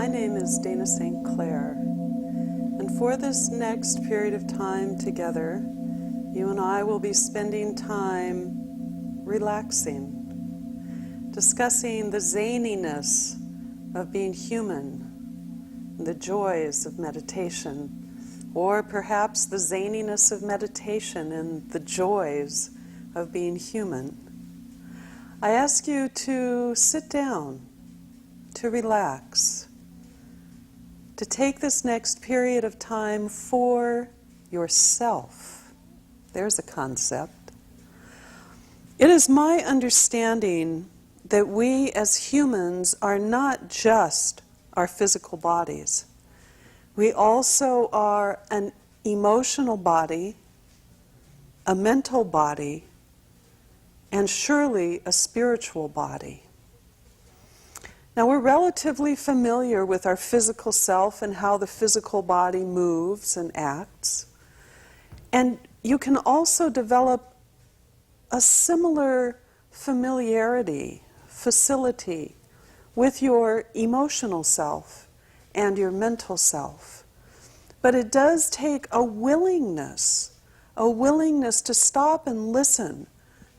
My name is Dana St. Clair, and for this next period of time together, you and I will be spending time relaxing, discussing the zaniness of being human, the joys of meditation, or perhaps the zaniness of meditation and the joys of being human. I ask you to sit down, to relax, to take this next period of time for yourself. There's a concept. It is my understanding that we as humans are not just our physical bodies. We also are an emotional body, a mental body, and surely a spiritual body. Now, we're relatively familiar with our physical self and how the physical body moves and acts. And you can also develop a similar familiarity, facility with your emotional self and your mental self. But it does take a willingness to stop and listen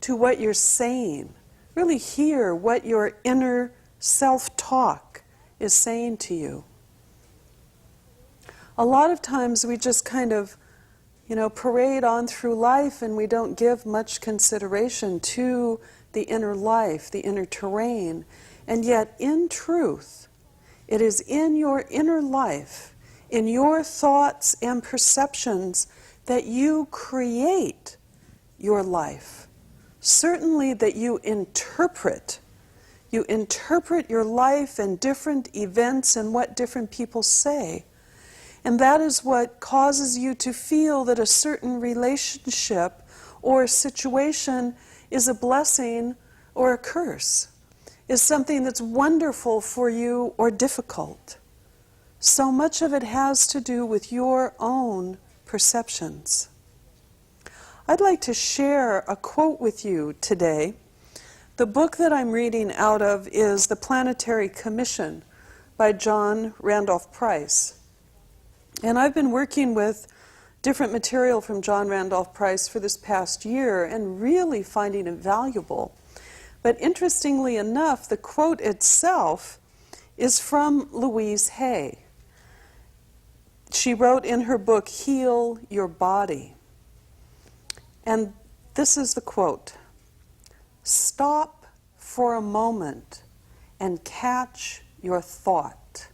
to what you're saying, really hear what your inner self-talk is saying to you. A lot of times we just kind of, parade on through life and we don't give much consideration to the inner life, the inner terrain. And yet, in truth, it is in your inner life, in your thoughts and perceptions, that you create your life. Certainly that you interpret your life and different events and what different people say. And that is what causes you to feel that a certain relationship or situation is a blessing or a curse, is something that's wonderful for you or difficult. So much of it has to do with your own perceptions. I'd like to share a quote with you today. The book that I'm reading out of is The Planetary Commission by John Randolph Price. And I've been working with different material from John Randolph Price for this past year and really finding it valuable. But interestingly enough, the quote itself is from Louise Hay. She wrote in her book, Heal Your Body. And this is the quote: "Stop for a moment and catch your thought.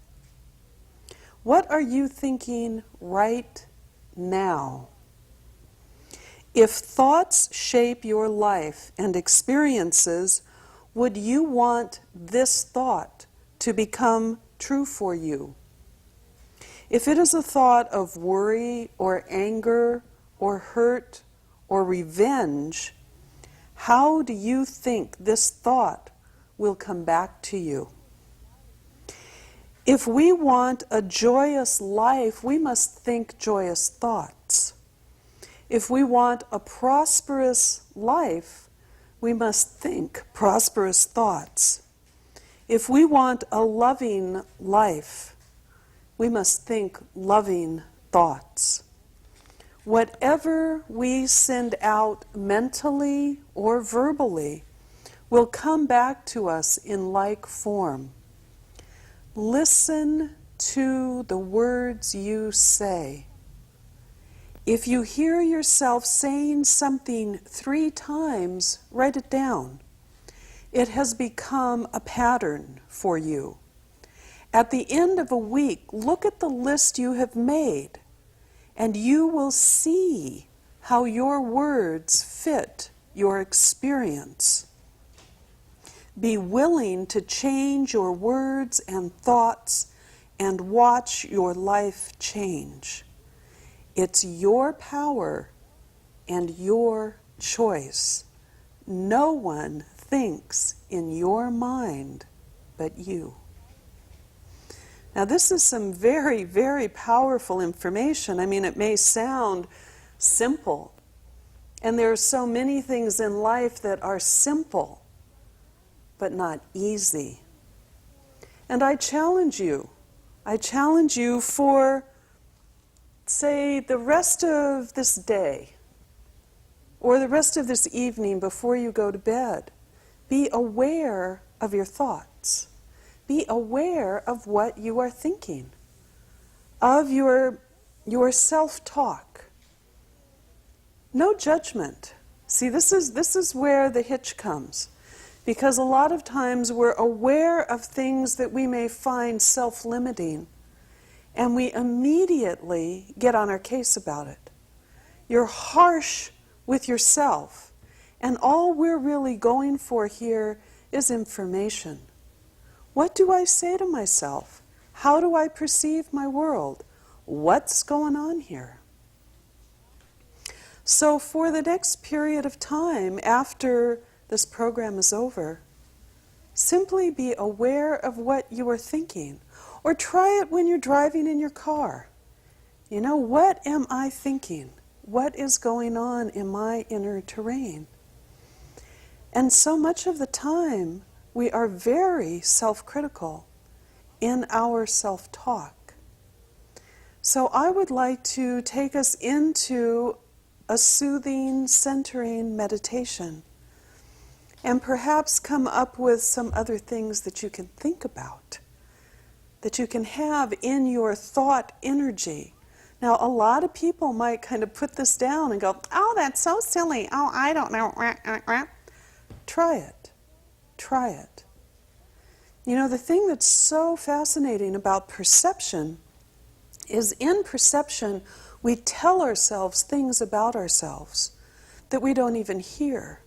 What are you thinking right now? If thoughts shape your life and experiences, would you want this thought to become true for you? If it is a thought of worry or anger or hurt or revenge, how do you think this thought will come back to you? If we want a joyous life, we must think joyous thoughts. If we want a prosperous life, we must think prosperous thoughts. If we want a loving life, we must think loving thoughts. Whatever we send out mentally or verbally will come back to us in like form. Listen to the words you say. If you hear yourself saying something 3 times, write it down. It has become a pattern for you. At the end of a week, look at the list you have made, and you will see how your words fit your experience. Be willing to change your words and thoughts and watch your life change. It's your power and your choice. No one thinks in your mind but you. Now, this is some very, very powerful information. I mean, it may sound simple, and there are so many things in life that are simple, but not easy. And I challenge you, I challenge you for, say, the rest of this day, or the rest of this evening before you go to bed, be aware of your thoughts. Be aware of what you are thinking, of your self-talk. No judgment. See, this is where the hitch comes. Because a lot of times we're aware of things that we may find self-limiting, and we immediately get on our case about it. You're harsh with yourself, and all we're really going for here is information. What do I say to myself? How do I perceive my world? What's going on here? So for the next period of time after this program is over, simply be aware of what you are thinking. Or try it when you're driving in your car. You know, what am I thinking? What is going on in my inner terrain? And so much of the time, we are very self-critical in our self-talk. So I would like to take us into a soothing, centering meditation, and perhaps come up with some other things that you can think about, that you can have in your thought energy. Now, a lot of people might kind of put this down and go, oh, that's so silly. Oh, I don't know. Try it. Try it. You know, the thing that's so fascinating about perception is in perception, we tell ourselves things about ourselves that we don't even hear.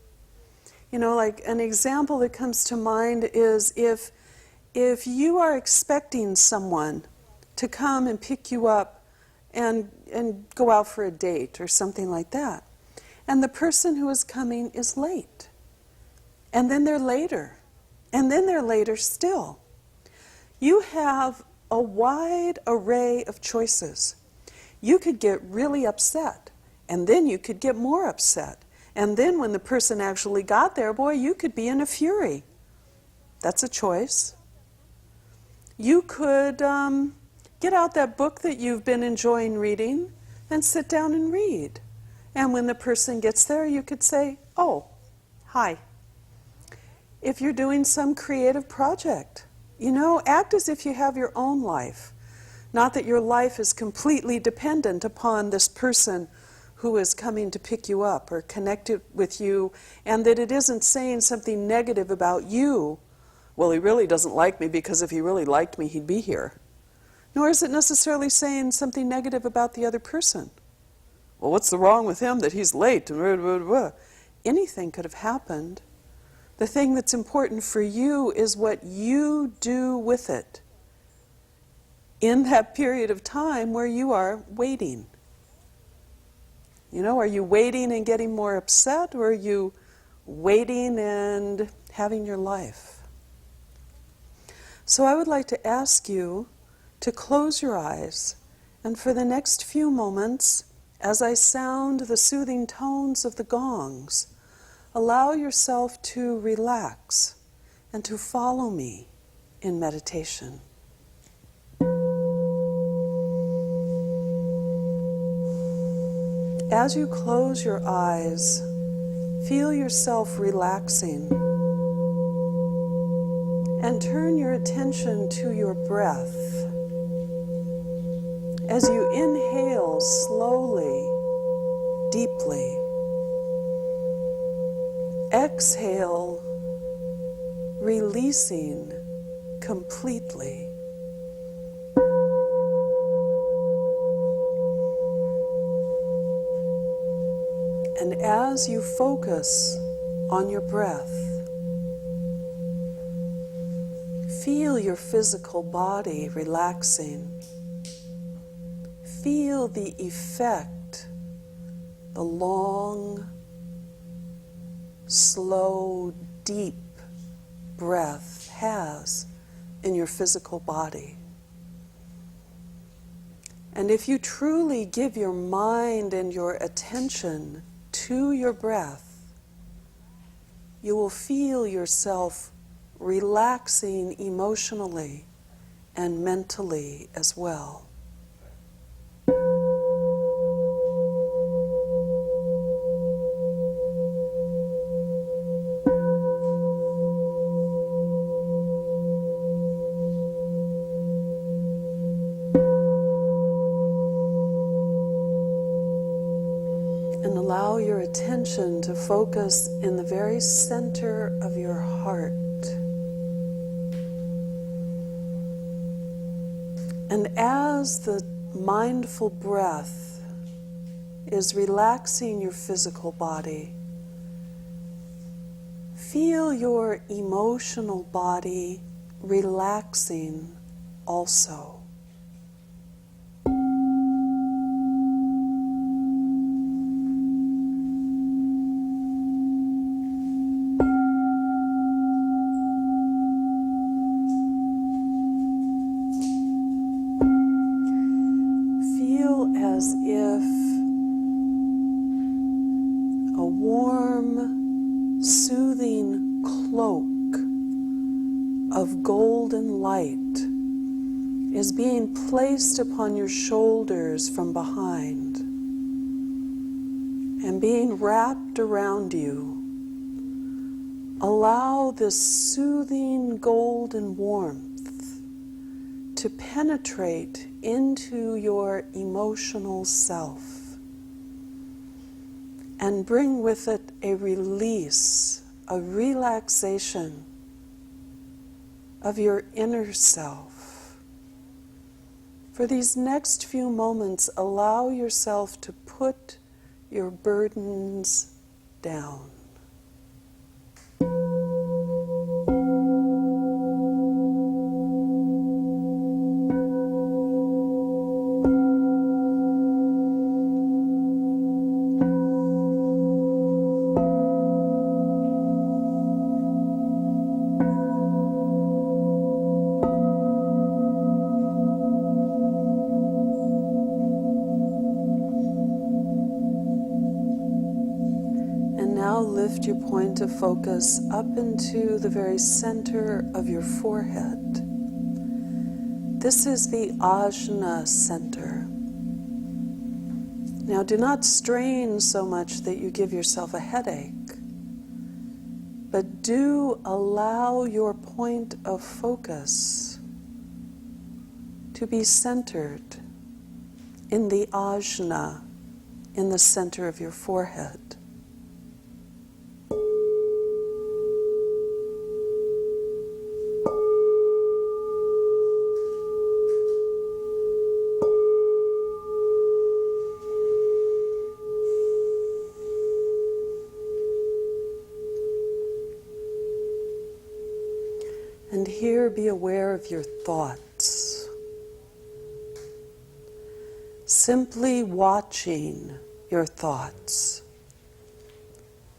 You know, like an example that comes to mind is if you are expecting someone to come and pick you up and go out for a date or something like that, and the person who is coming is late, and then they're later, and then they're later still, you have a wide array of choices. You could get really upset, and then you could get more upset. And then when the person actually got there, boy, you could be in a fury. That's a choice. You could get out that book that you've been enjoying reading and sit down and read. And when the person gets there, you could say, oh, hi. If you're doing some creative project, you know, act as if you have your own life. Not that your life is completely dependent upon this person who is coming to pick you up or connect with you, and that it isn't saying something negative about you. Well, he really doesn't like me because if he really liked me, he'd be here. Nor is it necessarily saying something negative about the other person. Well, what's the wrong with him that he's late? Anything could have happened. The thing that's important for you is what you do with it in that period of time where you are waiting. You know, are you waiting and getting more upset, or are you waiting and having your life? So I would like to ask you to close your eyes, and for the next few moments, as I sound the soothing tones of the gongs, allow yourself to relax and to follow me in meditation. As you close your eyes, feel yourself relaxing and turn your attention to your breath. As you inhale slowly, deeply, exhale, releasing completely. And as you focus on your breath, feel your physical body relaxing. Feel the effect the long, slow, deep breath has in your physical body. And if you truly give your mind and your attention to your breath, you will feel yourself relaxing emotionally and mentally as well. And allow your attention to focus in the very center of your heart. And as the mindful breath is relaxing your physical body, feel your emotional body relaxing also. Feel as if a warm, soothing cloak of golden light is being placed upon your shoulders from behind and being wrapped around you. Allow this soothing golden warmth to penetrate into your emotional self and bring with it a release, a relaxation of your inner self. For these next few moments, allow yourself to put your burdens down. Now lift your point of focus up into the very center of your forehead. This is the Ajna center. Now do not strain so much that you give yourself a headache, but do allow your point of focus to be centered in the Ajna, in the center of your forehead. And here be aware of your thoughts. Simply watching your thoughts.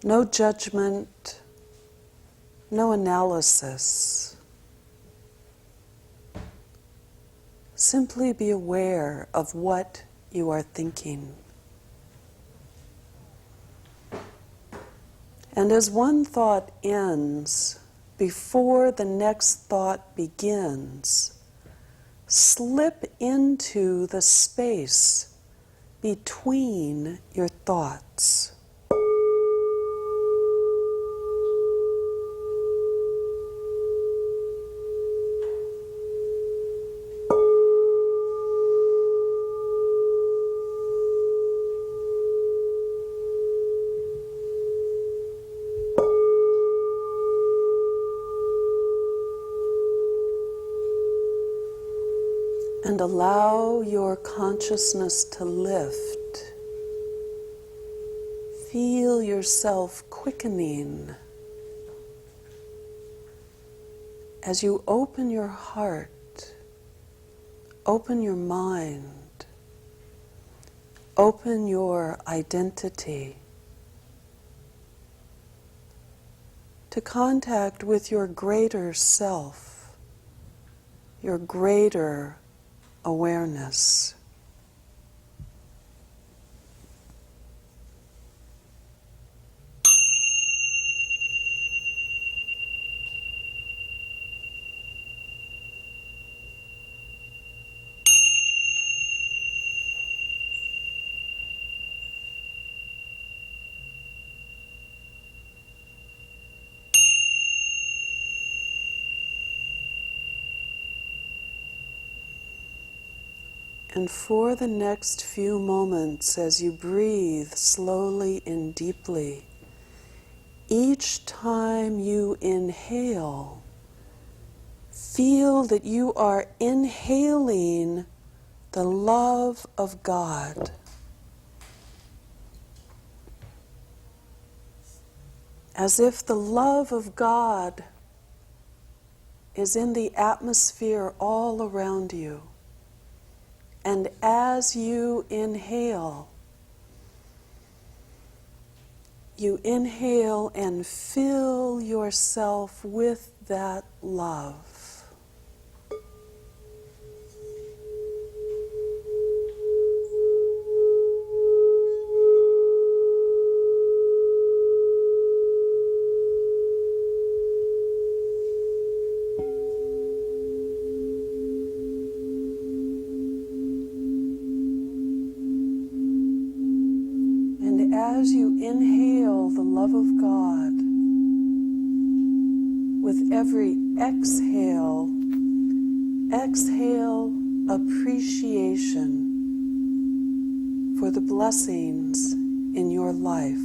No judgment, no analysis. Simply be aware of what you are thinking. And as one thought ends, before the next thought begins, slip into the space between your thoughts. And allow your consciousness to lift. Feel yourself quickening as you open your heart, open your mind, open your identity to contact with your greater self, your greater awareness. And for the next few moments, as you breathe slowly and deeply, each time you inhale, feel that you are inhaling the love of God. As if the love of God is in the atmosphere all around you. And as you inhale and fill yourself with that love. And as you inhale the love of God, with every exhale, exhale appreciation for the blessings in your life.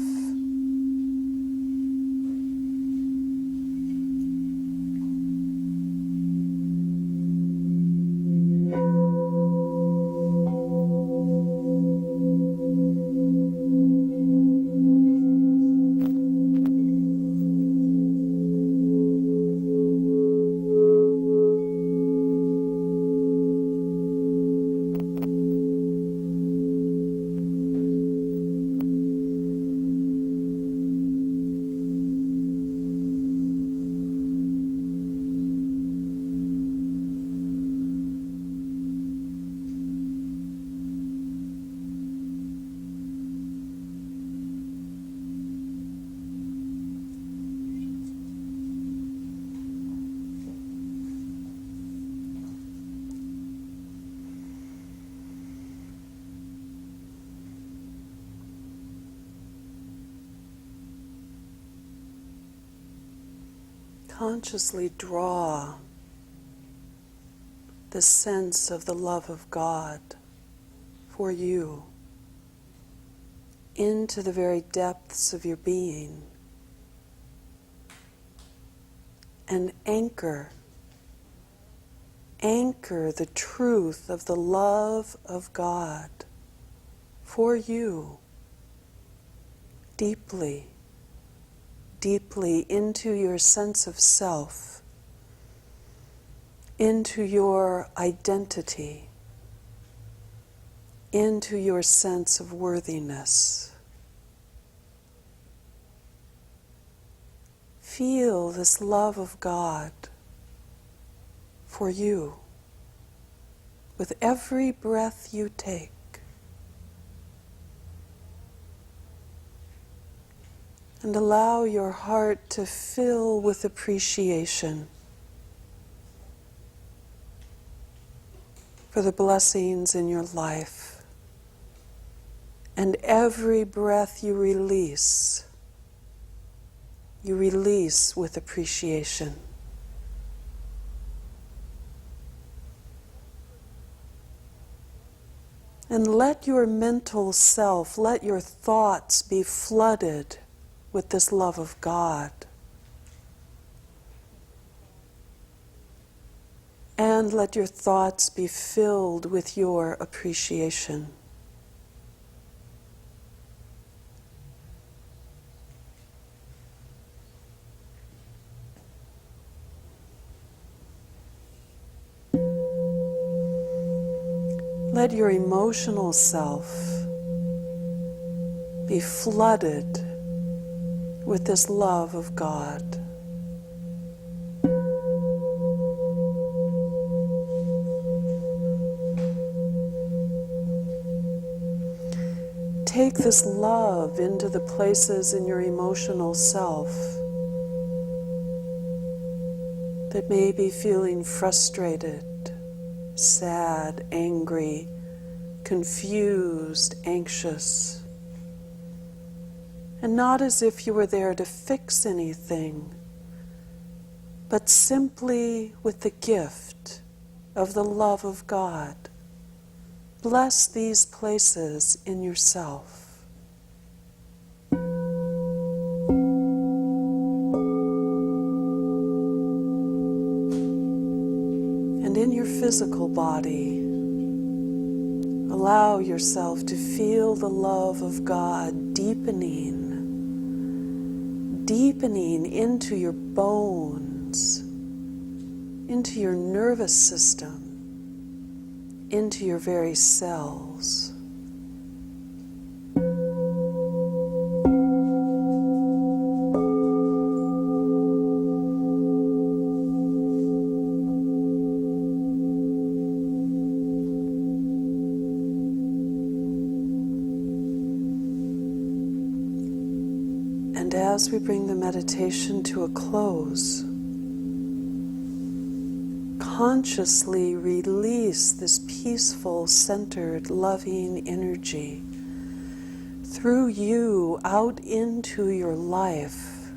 Consciously draw the sense of the love of God for you into the very depths of your being, and anchor the truth of the love of God for you deeply, deeply into your sense of self, into your identity, into your sense of worthiness. Feel this love of God for you with every breath you take. And allow your heart to fill with appreciation for the blessings in your life. And every breath you release with appreciation. And let your mental self, let your thoughts be flooded with this love of God. And let your thoughts be filled with your appreciation. Let your emotional self be flooded with this love of God. Take this love into the places in your emotional self that may be feeling frustrated, sad, angry, confused, anxious. And not as if you were there to fix anything, but simply with the gift of the love of God Bless these places in yourself. And in your physical body, allow yourself to feel the love of God deepening into your bones, into your nervous system, into your very cells. And as we bring the meditation to a close, consciously release this peaceful, centered, loving energy through you out into your life,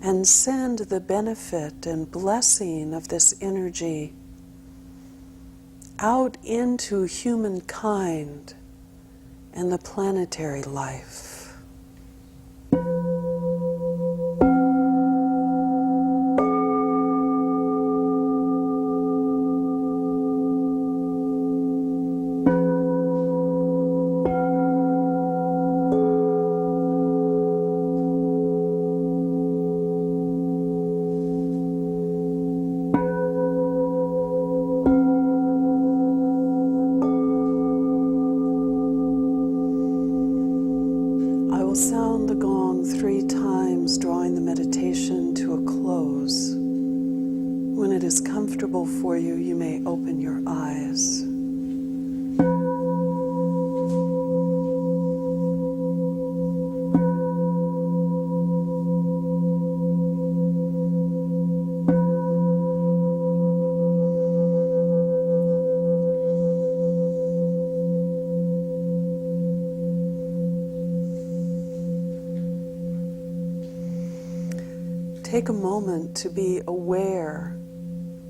and send the benefit and blessing of this energy out into humankind and the planetary life. I will sound the gong 3 times, drawing the meditation to a close. When it is comfortable for you, you may open your eyes. Take a moment to be aware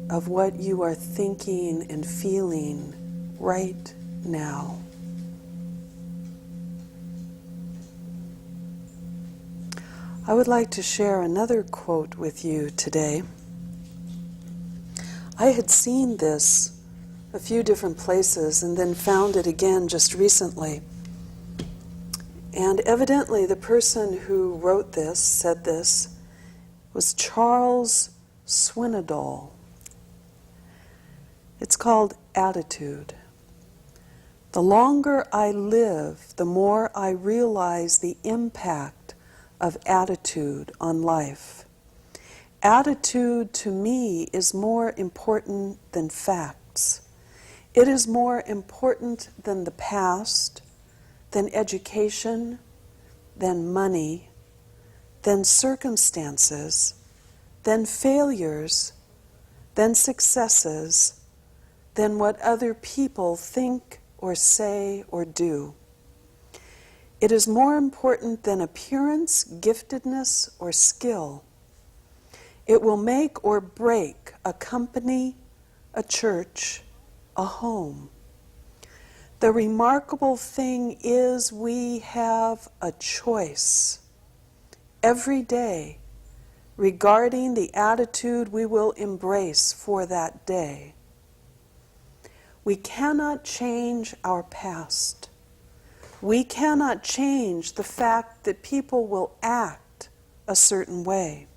of what you are thinking and feeling right now. I would like to share another quote with you today. I had seen this a few different places and then found it again just recently. And evidently the person who wrote this, said this, was Charles Swindoll. It's called Attitude. The longer I live, the more I realize the impact of attitude on life. Attitude to me is more important than facts. It is more important than the past, than education, than money, than circumstances, than failures, than successes, than what other people think or say or do. It is more important than appearance, giftedness, or skill. It will make or break a company, a church, a home. The remarkable thing is we have a choice every day regarding the attitude we will embrace for that day. We cannot change our past. We cannot change the fact that people will act a certain way.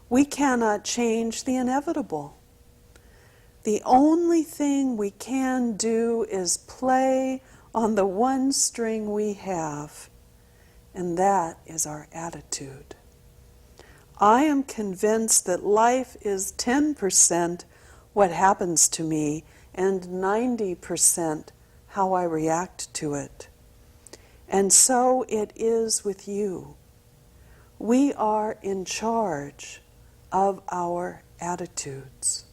We cannot change the inevitable. The only thing we can do is play on the one string we have, and that is our attitude. I am convinced that life is 10% what happens to me and 90% how I react to it. And so it is with you. We are in charge of our attitudes.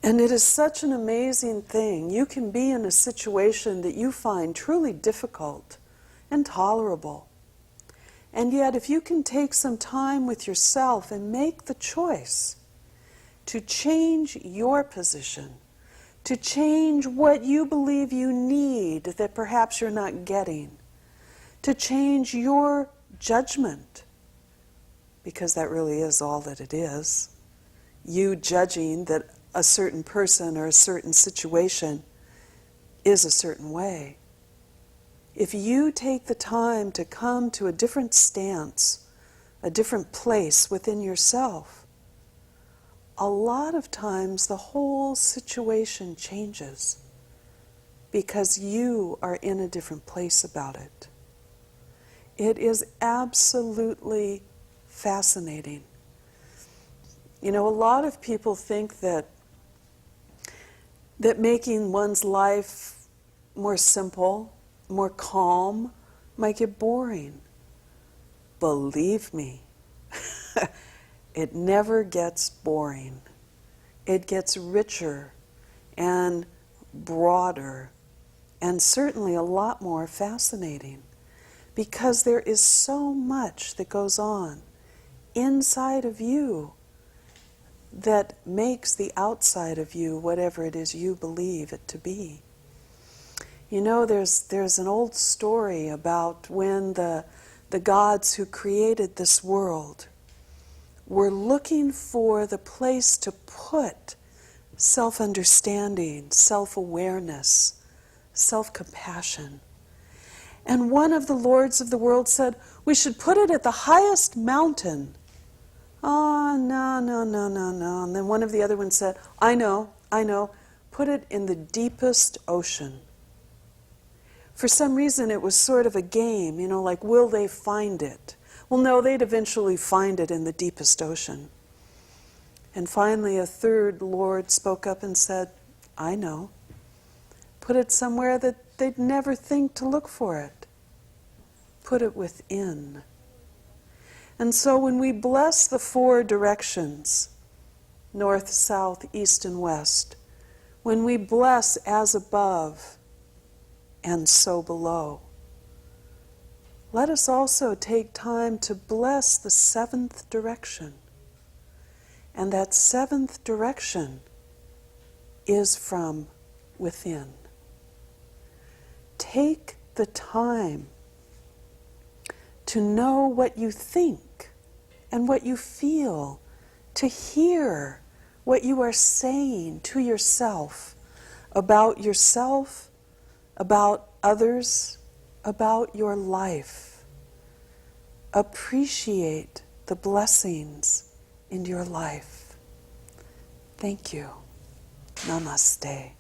And it is such an amazing thing. You can be in a situation that you find truly difficult, intolerable. And yet if you can take some time with yourself and make the choice to change your position, to change what you believe you need that perhaps you're not getting, to change your judgment, because that really is all that it is. You judging that a certain person or a certain situation is a certain way. If you take the time to come to a different stance, a different place within yourself, a lot of times the whole situation changes because you are in a different place about it. It is absolutely fascinating. You know, a lot of people think that making one's life more simple, more calm, might get boring. Believe me, it never gets boring. It gets richer and broader and certainly a lot more fascinating because there is so much that goes on inside of you that makes the outside of you whatever it is you believe it to be. You know, there's an old story about when the gods who created this world were looking for the place to put self-understanding, self-awareness, self-compassion. And one of the lords of the world said, we should put it at the highest mountain. Oh, no, no, no, no, no. And then one of the other ones said, I know, put it in the deepest ocean. For some reason it was sort of a game, you know, like, will they find it? Well, no, they'd eventually find it in the deepest ocean. And finally a third lord spoke up and said, I know. Put it somewhere that they'd never think to look for it. Put it within. And so when we bless the four directions, north, south, east, and west, when we bless as above and so below, let us also take time to bless the seventh direction. And that seventh direction is from within. Take the time to know what you think and what you feel, to hear what you are saying to yourself, about others, about your life. Appreciate the blessings in your life. Thank you. Namaste.